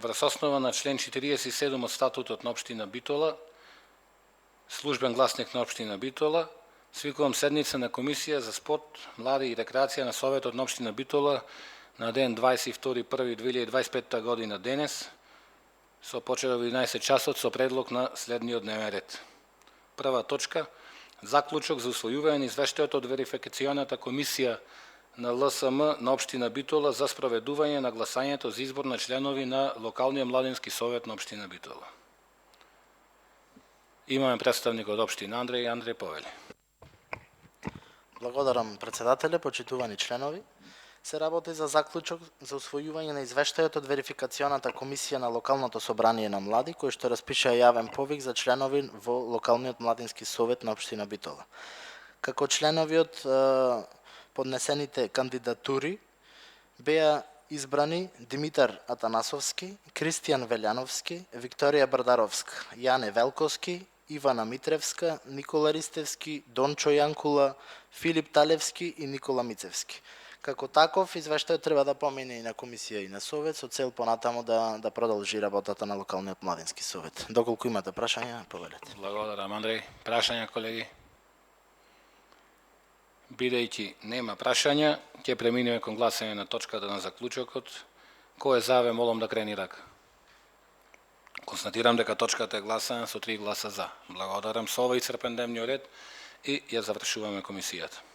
Врз основа на член 47 од статутот на општина Битола, службен гласник на општина Битола, свикувам седница на Комисија за спорт, млади и рекреација на Советот на општина Битола на ден 22.1.2025 година денес, со почеток во 11 часот со предлог на следниот дневен ред. Прва точка, заклучок за усвојување на извештајот од верификационата комисија на ЛСМ на општина Битола за спроведување на гласањето за избор на членови на локалниот младински совет на општина Битола. Имаме представник од општина Андреј Повели. Благодарам председателе, почитувани членови. Се работи за заклучок за усвојување на извештајот од верификационата комисија на локалното собрание на млади, кој што распиша јавен повик за членови во локалниот младински совет на општина Битола. Како членови од поднесените кандидатури беа избрани Димитар Атанасовски, Кристијан Велјановски, Викторија Брдаровска, Јане Велковски, Ивана Митревска, Никола Ристевски, Дончо Јанкула, Филип Талевски и Никола Мицевски. Како таков, извештајот треба да помине и на комисија и на совет со цел понатаму да продолжи работата на локалниот младински совет. Доколку имате прашања, повелете. Благодарам, Андреј. Прашања, колеги? Бидејќи нема прашања, ќе преминеме кон гласање на точката на заклучокот. Кој е за, ве молам да крени рака. Констатирам дека точката е гласана со 3 гласа за. Благодарам, со ова исцрпен дневниот ред и ја завршуваме комисијата.